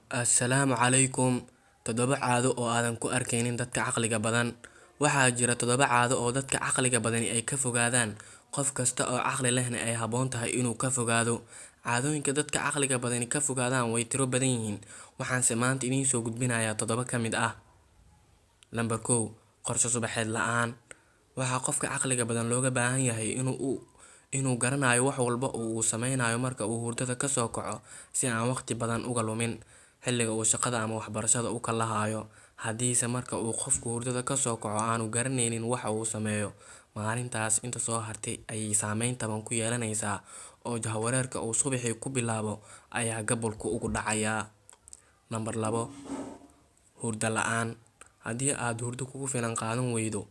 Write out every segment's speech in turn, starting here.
Assalaamu calaykum. Toddoba caado oo aadan ku arkaynin dadka caqliga badan. Waxaa jira toddoba caado oo dadka caqliga badani ay ka fogaadaan. Qof kasta oo caqli lehna ay habboon tahay inuu ka fogaado. Caadooyinka dadka caqliga badani ka fogaadaan way tiro badan yihiin. Waxaanse maanta idiin soo gudbinayaa toddoba ka mid ah. Lambar 1. Qorshe subaxeed la'aan. Waxaa qofka caqliga badan looga baahan yahay inuu garanayo wax walba oo uu sameynayo marka uu hurdada ka soo kaco si aan waqti badan uga lumin xilliga uu shaqada ama waxbarashada u kalahayo. Haddiise marka uu qofku hurdada ka soo kaco aanu garanaynin waxa uu sameeyo, maalintaas inta soo hartay ayay saameyn taban ku yeelanaysaa oo jahwareerka uu subaxii ku bilaabo ayaa gobolku ugu dhacayaa. Lambar 2. Hurdo la'aan. Haddii aad hurdo kugu filan qaadan weydo,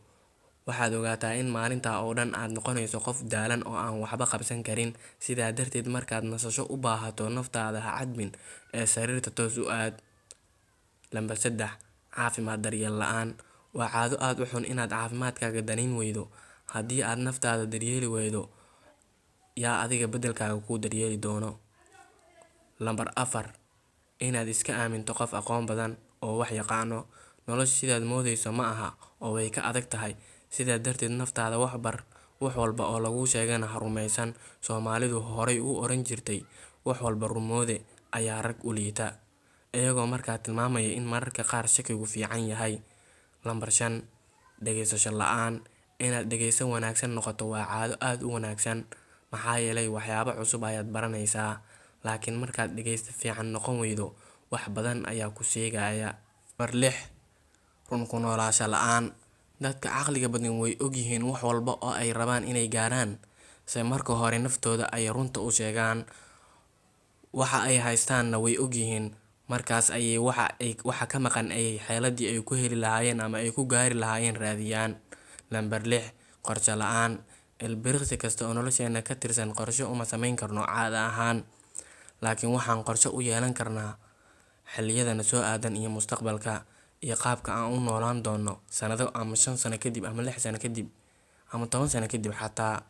waxaad ogaataa in maalintaa oo dhan aad noqonayso qof daalan oo aan waxba qabsan karin. Sidaa darteed, markaad nasasho u baahato, naftaada ha cadmin ee sariirta toos u aad. Lambar 3. Caafimaad daryeel la'aan. Waa caado aad u xun inaad caafimaadkaaga danayn weydo. Haddii aad naftaada daryeeli weydo, yaa adiga beddelkaaga kuu daryeeli doono. Lambar 4. Inaad iska aaminto qof aqoon badan oo wax yaqaano. Nolosha sidaad moodayso ma aha oo way ka adag tahay. Sidaa darteed, naftaada wax bar. Wax walba oo laguu sheegana ha rumaysan. Soomaalidu horay u oran jirtay, wax walba rumoode ayaa rag u liita, iyagoo markaa tilmaamaya in mararka qaar shakigu fiican yahay. Lambar 5. Dhageysasho la'aan. Inaad dhageyste wanaagsan noqoto waa caado aad u wanaagsan, maxaa yeelay waxyaabo cusub ayaad baranaysaa. Laakiin markaad dhageyste fiican noqon weydo, wax badan ayaa ku seegaya. Lambar 6. Run ku noolaansho la'aan. Dadka caqliga badan way ogyihiin wax walba oo ay rabaan inay gaaraan, se marka hore naftooda ay runta u sheegaan. Waxa ay haystaanna way ogyihiin, markaas ayay waxa ka maqan ay xeeladii ay ku heli lahaayeen ama ay ku gaari lahaayeen raadiyaan. Lambar 6. Qorshe la'aan. Ilbiriqsi kasta oo nolosheena ka tirsan qorshe uma samayn karno caada ahaan, laakiin waxaan qorshe u yeelan karnaa xilliyadana soo aadan iyo mustaqbalka, iyo qaabka aan u noolaan doono sanado ama 5 sano kadib ama 6 sano kadib ama 10 sano kadib xataa.